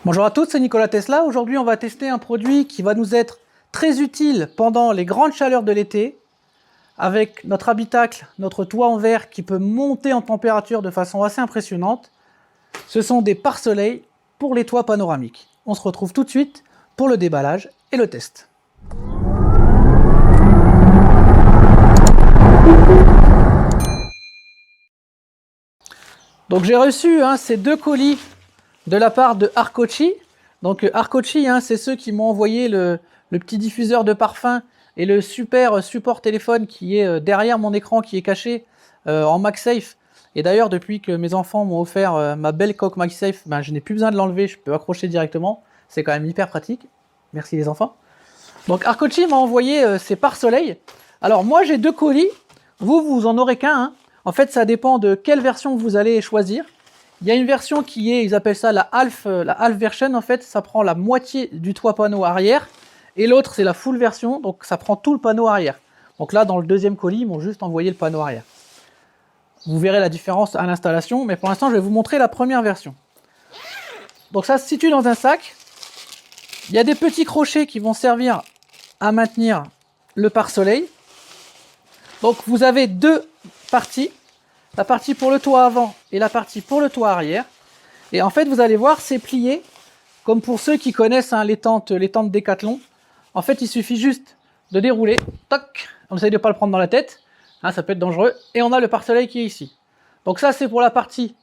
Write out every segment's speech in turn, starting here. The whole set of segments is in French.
Bonjour à tous, c'est Nicolas Tesla. Aujourd'hui, on va tester un produit qui va nous être très utile pendant les grandes chaleurs de l'été, avec notre habitacle, notre toit en verre qui peut monter en température de façon assez impressionnante. Ce sont des pare-soleil pour les toits panoramiques. On se retrouve tout de suite pour le déballage et le test. Donc j'ai reçu ces deux colis de la part de Arcocci. Donc Arcocci, c'est ceux qui m'ont envoyé le petit diffuseur de parfum et le super support téléphone qui est derrière mon écran, qui est caché en MagSafe. Et d'ailleurs, depuis que mes enfants m'ont offert ma belle coque MagSafe, je n'ai plus besoin de l'enlever, je peux accrocher directement. C'est quand même hyper pratique. Merci les enfants. Donc Arcocci m'a envoyé ces pare-soleil. Alors moi j'ai deux colis, vous en aurez qu'un. En fait, ça dépend de quelle version vous allez choisir. Il y a une version qui est, ils appellent ça la half version. En fait, ça prend la moitié du toit panneau arrière. Et l'autre, c'est la full version, donc ça prend tout le panneau arrière. Donc là, dans le deuxième colis, ils m'ont juste envoyé le panneau arrière. Vous verrez la différence à l'installation, mais pour l'instant, je vais vous montrer la première version. Donc ça se situe dans un sac. Il y a des petits crochets qui vont servir à maintenir le pare-soleil. Donc vous avez deux parties. La partie pour le toit avant et la partie pour le toit arrière. Et en fait, vous allez voir, c'est plié, comme pour ceux qui connaissent les tentes Décathlon. En fait, il suffit juste de dérouler, toc, on essaye de ne pas le prendre dans la tête, ça peut être dangereux, et on a le pare-soleil qui est ici. Donc ça, c'est pour la partie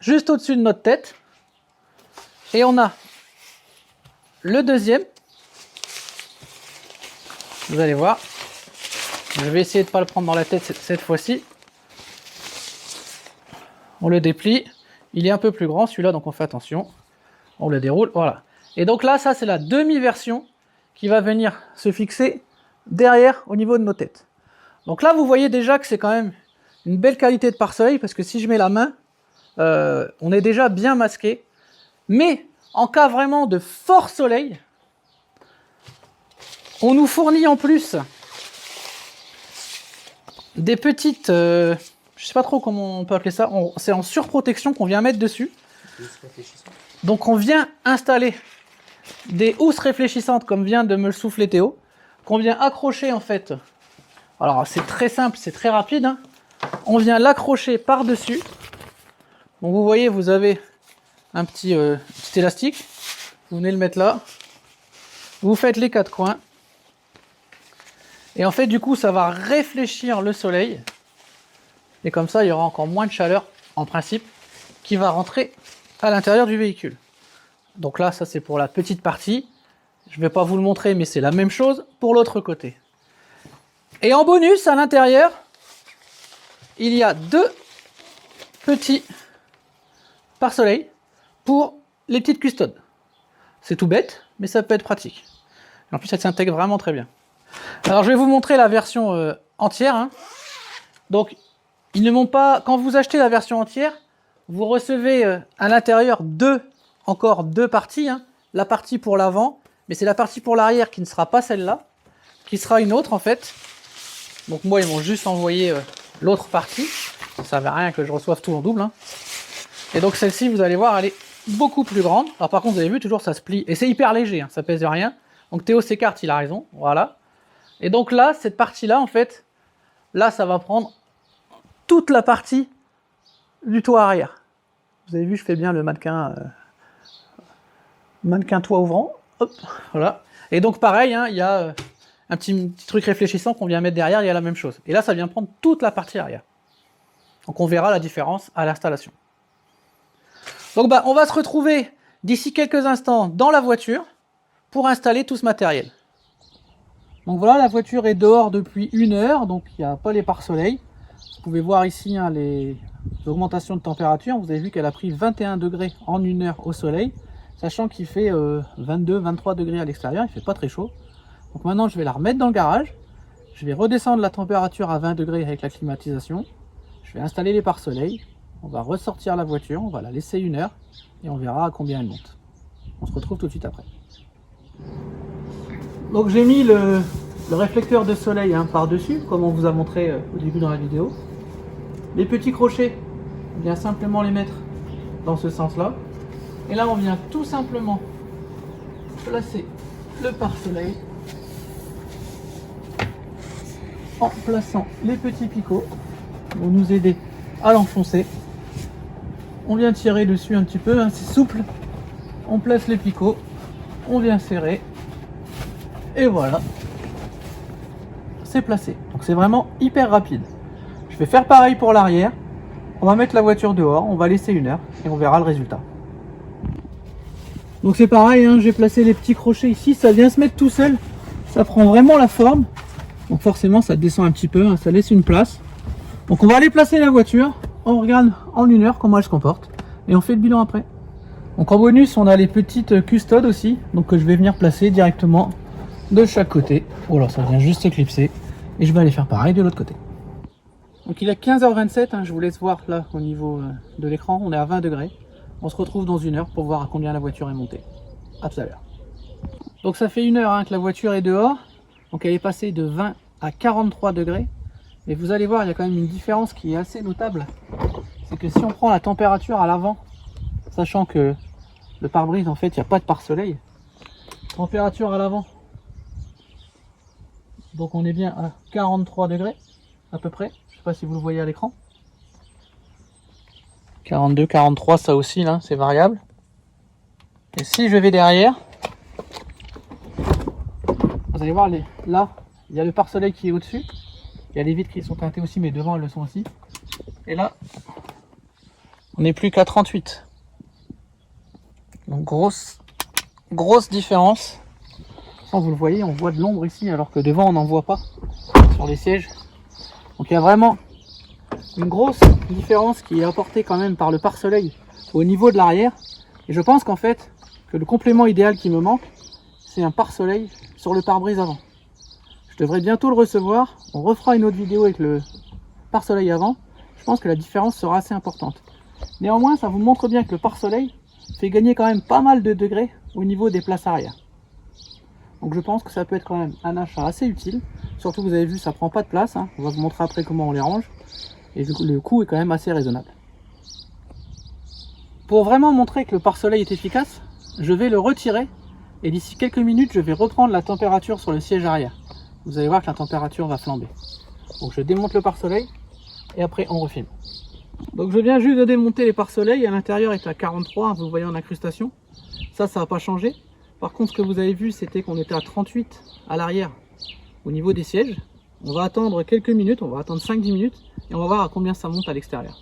juste au-dessus de notre tête. Et on a le deuxième. Vous allez voir. Je vais essayer de ne pas le prendre dans la tête cette fois-ci. On le déplie, il est un peu plus grand celui-là, donc on fait attention. On le déroule, voilà. Et donc là, ça c'est la demi-version qui va venir se fixer derrière au niveau de nos têtes. Donc là, vous voyez déjà que c'est quand même une belle qualité de pare-soleil, parce que si je mets la main, on est déjà bien masqué. Mais en cas vraiment de fort soleil, on nous fournit en plus des petites... je sais pas trop comment on peut appeler ça, c'est en surprotection qu'on vient mettre dessus. Donc on vient installer des housses réfléchissantes, comme vient de me le souffler Théo, qu'on vient accrocher en fait. Alors c'est très simple, c'est très rapide. On vient l'accrocher par-dessus. Donc vous voyez, vous avez un petit élastique. Vous venez le mettre là. Vous faites les quatre coins. Et en fait, du coup, ça va réfléchir le soleil. Et comme ça, il y aura encore moins de chaleur, en principe, qui va rentrer à l'intérieur du véhicule. Donc là, ça c'est pour la petite partie. Je ne vais pas vous le montrer, mais c'est la même chose pour l'autre côté. Et en bonus, à l'intérieur, il y a deux petits pare-soleil pour les petites custodes. C'est tout bête, mais ça peut être pratique. Et en plus, ça s'intègre vraiment très bien. Alors, je vais vous montrer la version entière. Donc, ils ne m'ont pas. Quand vous achetez la version entière, vous recevez à l'intérieur encore deux parties. La partie pour l'avant, mais c'est la partie pour l'arrière qui ne sera pas celle-là, qui sera une autre en fait. Donc moi, ils m'ont juste envoyé l'autre partie. Ça ne servait à rien que je reçoive tout en double. Et donc celle-ci, vous allez voir, elle est beaucoup plus grande. Alors par contre, vous avez vu, toujours ça se plie. Et c'est hyper léger, ça pèse rien. Donc Théo s'écarte, il a raison. Voilà. Et donc là, cette partie-là, en fait, là, ça va prendre toute la partie du toit arrière. Vous avez vu, je fais bien le mannequin toit ouvrant. Hop, voilà. Et donc pareil, il y a un petit truc réfléchissant qu'on vient mettre derrière, il y a la même chose. Et là, ça vient prendre toute la partie arrière. Donc on verra la différence à l'installation. Donc on va se retrouver d'ici quelques instants dans la voiture pour installer tout ce matériel. Donc voilà, la voiture est dehors depuis 1 heure, donc il n'y a pas les pare-soleil. Vous pouvez voir ici les augmentations de température. Vous avez vu qu'elle a pris 21 degrés en 1 heure au soleil, sachant qu'il fait 22-23 degrés à l'extérieur, il ne fait pas très chaud. Donc maintenant, je vais la remettre dans le garage. Je vais redescendre la température à 20 degrés avec la climatisation. Je vais installer les pare-soleil. On va ressortir la voiture, on va la laisser 1 heure et on verra à combien elle monte. On se retrouve tout de suite après. Donc j'ai mis le réflecteur de soleil par-dessus, comme on vous a montré au début dans la vidéo. Les petits crochets, on vient simplement les mettre dans ce sens-là. Et là on vient tout simplement placer le pare-soleil en plaçant les petits picots pour nous aider à l'enfoncer. On vient tirer dessus un petit peu, hein, c'est souple. On place les picots, on vient serrer et voilà, c'est placé. Donc c'est vraiment hyper rapide. Je vais faire pareil pour l'arrière. On va mettre la voiture dehors, on va laisser 1 heure et on verra le résultat. Donc c'est pareil, hein, j'ai placé les petits crochets ici, ça vient se mettre tout seul. Ça prend vraiment la forme. Donc forcément ça descend un petit peu, hein, ça laisse une place. Donc on va aller placer la voiture, on regarde en 1 heure comment elle se comporte et on fait le bilan après. Donc en bonus on a les petites custodes aussi, donc que je vais venir placer directement de chaque côté. Oh là ça vient juste s'éclipser et je vais aller faire pareil de l'autre côté. Donc il est 15h27, hein, je vous laisse voir là au niveau de l'écran, on est à 20 degrés. On se retrouve dans 1 heure pour voir à combien la voiture est montée. À tout à l'heure. Donc ça fait 1 heure hein, que la voiture est dehors, donc elle est passée de 20 à 43 degrés. Et vous allez voir, il y a quand même une différence qui est assez notable. C'est que si on prend la température à l'avant, sachant que le pare-brise en fait il n'y a pas de pare-soleil, température à l'avant, donc on est bien à 43 degrés à peu près, je sais pas si vous le voyez à l'écran, 42, 43 ça aussi là, c'est variable. Et si je vais derrière, vous allez voir là, il y a le pare-soleil qui est au-dessus, il y a les vitres qui sont teintées aussi mais devant elles le sont aussi, et là on n'est plus qu'à 38. Donc grosse différence. Sans vous le voyez, on voit de l'ombre ici alors que devant on n'en voit pas sur les sièges. Donc il y a vraiment une grosse différence qui est apportée quand même par le pare-soleil au niveau de l'arrière. Et je pense qu'en fait que le complément idéal qui me manque, c'est un pare-soleil sur le pare-brise avant. Je devrais bientôt le recevoir. On refera une autre vidéo avec le pare-soleil avant. Je pense que la différence sera assez importante. Néanmoins, ça vous montre bien que le pare-soleil fait gagner quand même pas mal de degrés au niveau des places arrière. Donc je pense que ça peut être quand même un achat assez utile. Surtout vous avez vu, ça prend pas de place, hein. On va vous montrer après comment on les range. Et le coût est quand même assez raisonnable. Pour vraiment montrer que le pare-soleil est efficace, je vais le retirer. Et d'ici quelques minutes, je vais reprendre la température sur le siège arrière. Vous allez voir que la température va flamber. Donc je démonte le pare-soleil et après on refilme. Donc je viens juste de démonter les pare-soleils. À l'intérieur est à 43, hein, vous voyez en incrustation. Ça n'a pas changé. Par contre, ce que vous avez vu, c'était qu'on était à 38 à l'arrière au niveau des sièges. On va attendre quelques minutes, on va attendre 5-10 minutes et on va voir à combien ça monte à l'extérieur.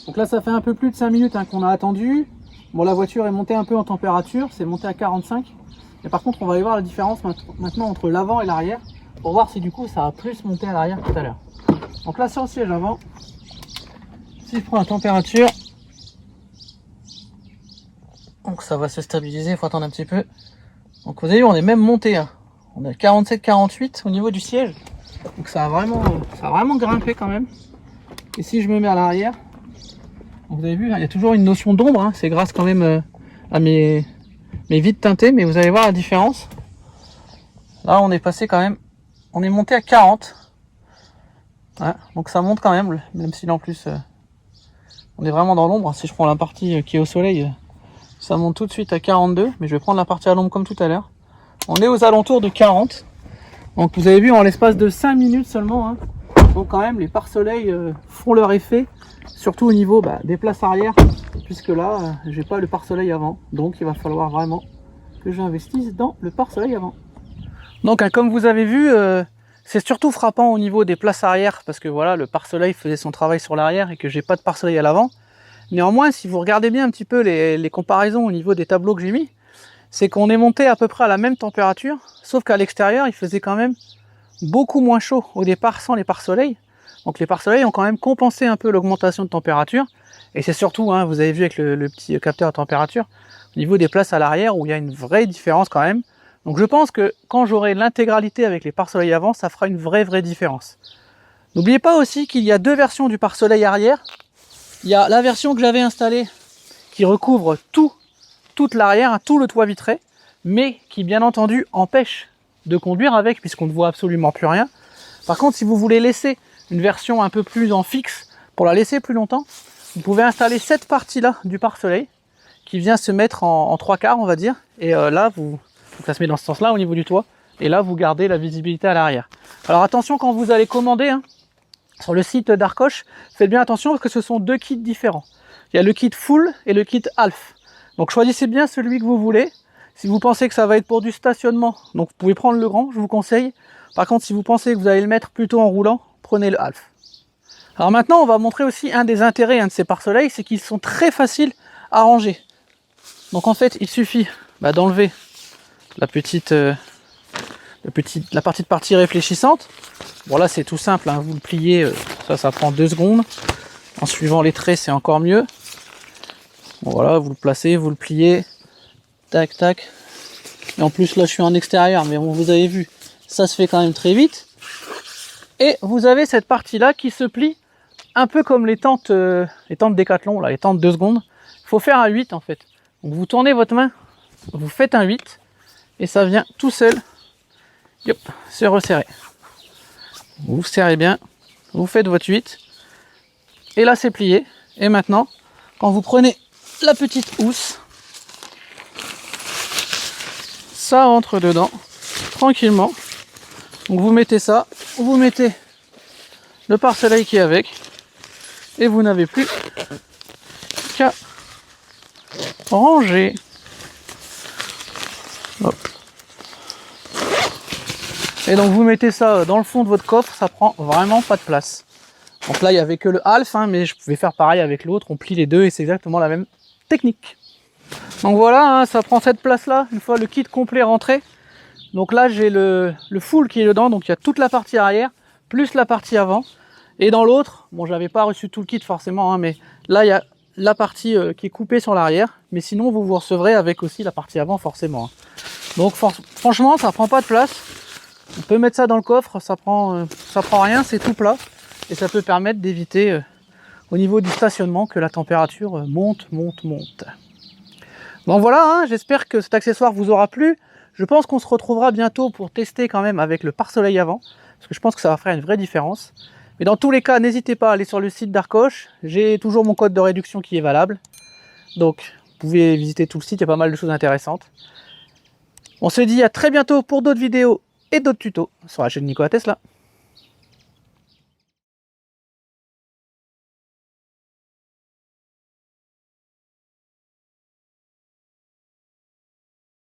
Donc là, ça fait un peu plus de 5 minutes hein, qu'on a attendu. Bon, la voiture est montée un peu en température, c'est monté à 45. Mais par contre, on va aller voir la différence maintenant entre l'avant et l'arrière pour voir si du coup ça a plus monté à l'arrière tout à l'heure. Donc là, sur le siège avant, si je prends la température, donc ça va se stabiliser, il faut attendre un petit peu. Donc vous avez vu, on est même monté, hein. On est à 47-48 au niveau du siège. Donc ça a vraiment grimpé quand même. Et si je me mets à l'arrière, vous avez vu, il y a toujours une notion d'ombre, hein. C'est grâce quand même à mes vitres teintées, mais vous allez voir la différence. Là on est passé quand même, on est monté à 40. Ouais, donc ça monte quand même si en plus on est vraiment dans l'ombre. Si je prends la partie qui est au soleil, ça monte tout de suite à 42, mais je vais prendre la partie à l'ombre comme tout à l'heure. On est aux alentours de 40. Donc vous avez vu en l'espace de 5 minutes seulement, hein. Donc quand même les pare-soleil font leur effet, surtout au niveau des places arrière, puisque là j'ai pas le pare-soleil avant, donc il va falloir vraiment que j'investisse dans le pare-soleil avant. Donc comme vous avez vu, c'est surtout frappant au niveau des places arrière, parce que voilà, le pare-soleil faisait son travail sur l'arrière et que j'ai pas de pare-soleil à l'avant. Néanmoins, si vous regardez bien un petit peu les comparaisons au niveau des tableaux que j'ai mis, c'est qu'on est monté à peu près à la même température, sauf qu'à l'extérieur, il faisait quand même beaucoup moins chaud au départ sans les pare-soleil. Donc les pare-soleil ont quand même compensé un peu l'augmentation de température. Et c'est surtout, hein, vous avez vu avec le petit capteur à température, au niveau des places à l'arrière où il y a une vraie différence quand même. Donc je pense que quand j'aurai l'intégralité avec les pare-soleil avant, ça fera une vraie différence. N'oubliez pas aussi qu'il y a deux versions du pare-soleil arrière. Il y a la version que j'avais installée qui recouvre toute l'arrière, tout le toit vitré, mais qui bien entendu empêche de conduire avec puisqu'on ne voit absolument plus rien. Par contre, si vous voulez laisser une version un peu plus en fixe pour la laisser plus longtemps, vous pouvez installer cette partie-là du pare-soleil qui vient se mettre en 3/4, on va dire. Et là, donc ça se met dans ce sens-là au niveau du toit. Et là, vous gardez la visibilité à l'arrière. Alors attention quand vous allez commander, hein, sur le site d'Arcoche, faites bien attention parce que ce sont deux kits différents. Il y a le kit full et le kit half. Donc choisissez bien celui que vous voulez. Si vous pensez que ça va être pour du stationnement, donc vous pouvez prendre le grand, je vous conseille. Par contre, si vous pensez que vous allez le mettre plutôt en roulant, prenez le half. Alors maintenant, on va montrer aussi un des intérêts de ces pare-soleil, c'est qu'ils sont très faciles à ranger. Donc en fait, il suffit d'enlever la partie de partie réfléchissante. Bon là c'est tout simple, hein, vous le pliez, ça prend 2 secondes. En suivant les traits, c'est encore mieux. Bon, voilà, vous le placez, vous le pliez. Tac, tac. Et en plus là je suis en extérieur, mais bon, vous avez vu, ça se fait quand même très vite. Et vous avez cette partie-là qui se plie un peu comme les tentes Décathlon, là, les tentes 2 secondes. Il faut faire un 8 en fait. Donc vous tournez votre main, vous faites un 8 et ça vient tout seul yop, se resserrer. Vous serrez bien, vous faites votre 8 et là c'est plié. Et maintenant, quand vous prenez la petite housse, ça entre dedans tranquillement. Donc vous mettez ça, vous mettez le pare-soleil qui est avec et vous n'avez plus qu'à ranger. Hop. Et donc vous mettez ça dans le fond de votre coffre, ça prend vraiment pas de place. Donc là il n'y avait que le half, hein, mais je pouvais faire pareil avec l'autre, on plie les deux et c'est exactement la même technique. Donc voilà, hein, ça prend cette place là, une fois le kit complet rentré. Donc là j'ai le full qui est dedans, donc il y a toute la partie arrière, plus la partie avant. Et dans l'autre, bon j'avais pas reçu tout le kit forcément, hein, mais là il y a la partie qui est coupée sur l'arrière, mais sinon vous recevrez avec aussi la partie avant forcément. Hein. Donc franchement ça prend pas de place. On peut mettre ça dans le coffre, ça prend rien, c'est tout plat. Et ça peut permettre d'éviter au niveau du stationnement que la température monte. Donc voilà, hein, j'espère que cet accessoire vous aura plu. Je pense qu'on se retrouvera bientôt pour tester quand même avec le pare-soleil avant, parce que je pense que ça va faire une vraie différence. Mais dans tous les cas, n'hésitez pas à aller sur le site d'Arcoche. J'ai toujours mon code de réduction qui est valable. Donc vous pouvez visiter tout le site, il y a pas mal de choses intéressantes. On se dit à très bientôt pour d'autres vidéos et d'autres tutos sur la chaîne Nicolas Tesla.